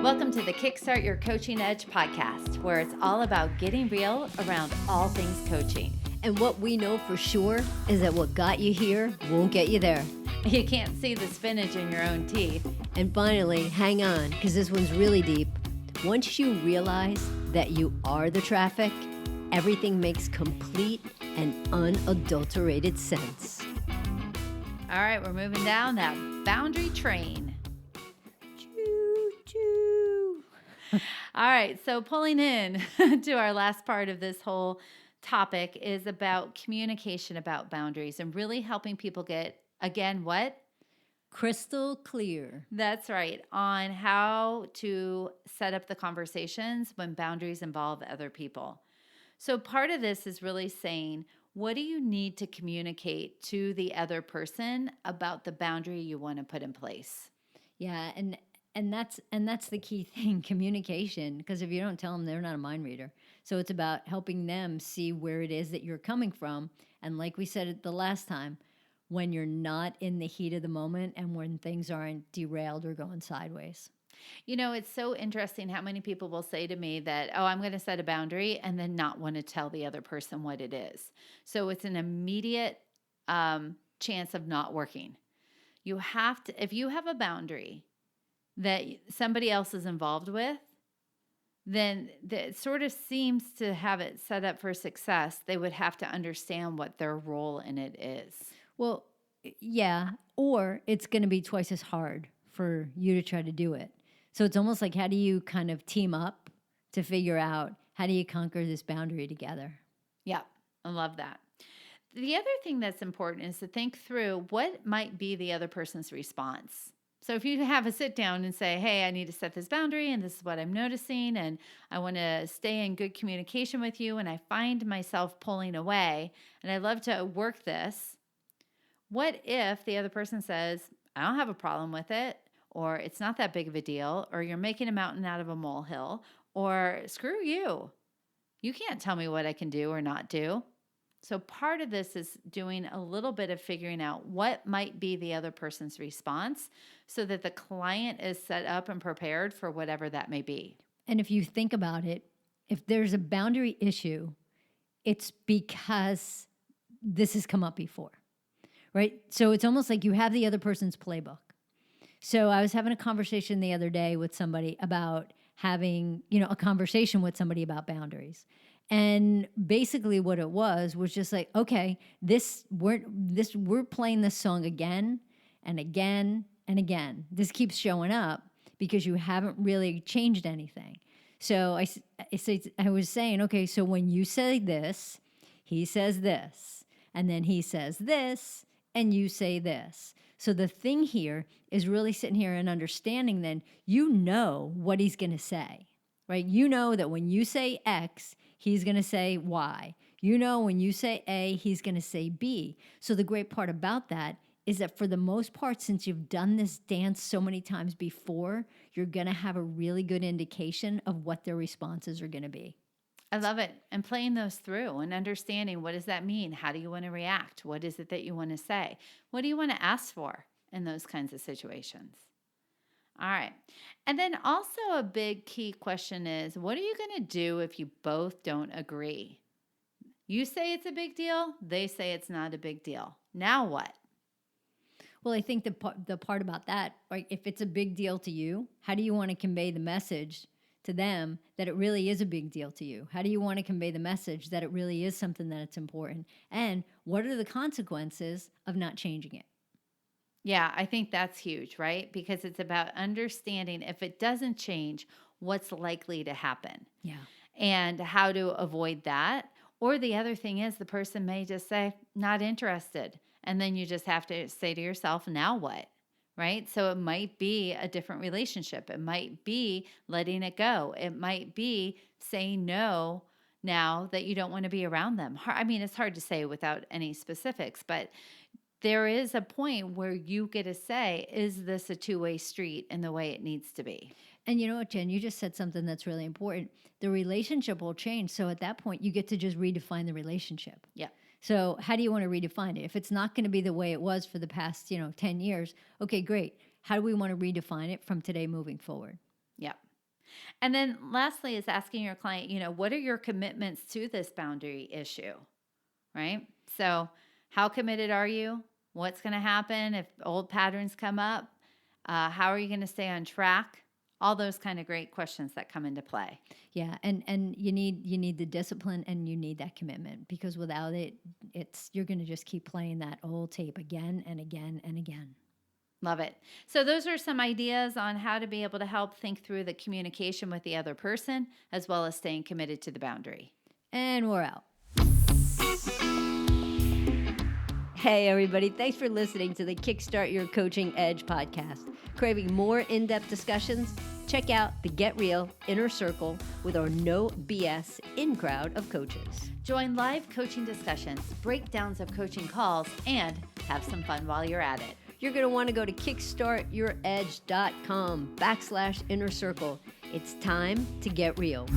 Welcome to the Kickstart Your Coaching Edge podcast, where it's all about getting real around all things coaching. And what we know for sure is that what got you here won't get you there. You can't see the spinach in your own teeth. And finally, hang on, because this one's really deep. Once you realize that you are the traffic, everything makes complete and unadulterated sense. All right, we're moving down that boundary train. Choo-choo. All right, so pulling in to our last part of this whole topic is about communication about boundaries and really helping people get, again, what? Crystal clear. That's right, on how to set up the conversations when boundaries involve other people. So part of this is really saying, what do you need to communicate to the other person about the boundary you want to put in place? Yeah, and that's the key thing, communication, because if you don't tell them, they're not a mind reader. So it's about helping them see where it is that you're coming from. And like we said it the last time, when you're not in the heat of the moment and when things aren't derailed or going sideways. You know, it's so interesting how many people will say to me that, oh, I'm going to set a boundary and then not want to tell the other person what it is. So it's an immediate chance of not working. You have to, if you have a boundary that somebody else is involved with, then it sort of seems to have it set up for success. They would have to understand what their role in it is. Well, yeah, or it's going to be twice as hard for you to try to do it. So it's almost like, how do you kind of team up to figure out how do you conquer this boundary together? Yeah, I love that. The other thing that's important is to think through what might be the other person's response. So if you have a sit down and say, hey, I need to set this boundary and this is what I'm noticing and I want to stay in good communication with you and I find myself pulling away and I love to work this, what if the other person says, I don't have a problem with it, or it's not that big of a deal, or you're making a mountain out of a molehill, or screw you. You can't tell me what I can do or not do. So part of this is doing a little bit of figuring out what might be the other person's response so that the client is set up and prepared for whatever that may be. And if you think about it, if there's a boundary issue, it's because this has come up before, right? So it's almost like you have the other person's playbook. So I was having a conversation the other day with somebody about having, a conversation with somebody about boundaries. And basically what it was just like, okay, we're playing this song again and again and again. This keeps showing up because you haven't really changed anything. So I was saying, okay, so when you say this, he says this, and then he says this, and you say this. So the thing here is really sitting here and understanding then you know what he's going to say, right? You know that when you say X, he's going to say Y. You know when you say A, he's going to say B. So the great part about that is that for the most part, since you've done this dance so many times before, you're going to have a really good indication of what their responses are going to be. I love it. And playing those through and understanding, what does that mean? How do you want to react? What is it that you want to say? What do you want to ask for in those kinds of situations? All right. And then also a big key question is, what are you going to do if you both don't agree? You say it's a big deal. They say it's not a big deal. Now what? Well, I think the part about that, right, if it's a big deal to you, how do you want to convey the message to them that it really is a big deal to you? How do you want to convey the message that it really is something that it's important? And what are the consequences of not changing it? Yeah, I think that's huge, right? Because it's about understanding if it doesn't change, what's likely to happen. Yeah. And how to avoid that. Or the other thing is the person may just say, not interested. And then you just have to say to yourself, now what? Right? So it might be a different relationship. It might be letting it go. It might be saying no now that you don't want to be around them. I mean, it's hard to say without any specifics, but there is a point where you get to say, is this a two-way street in the way it needs to be? And you know what, Jen, you just said something that's really important. The relationship will change. So at that point, you get to just redefine the relationship. Yeah. So how do you want to redefine it? If it's not going to be the way it was for the past, 10 years, okay, great. How do we want to redefine it from today moving forward? Yeah. And then lastly is asking your client, what are your commitments to this boundary issue, right? So how committed are you? What's going to happen if old patterns come up? How are you going to stay on track? All those kind of great questions that come into play. Yeah, and you need the discipline and you need that commitment, because without it, you're going to just keep playing that old tape again and again and again. Love it. So those are some ideas on how to be able to help think through the communication with the other person, as well as staying committed to the boundary. And we're out. Hey, everybody. Thanks for listening to the Kickstart Your Coaching Edge podcast. Craving more in-depth discussions? Check out the Get Real Inner Circle with our no BS in-crowd of coaches. Join live coaching discussions, breakdowns of coaching calls, and have some fun while you're at it. You're going to want to go to kickstartyouredge.com/inner circle. It's time to get real.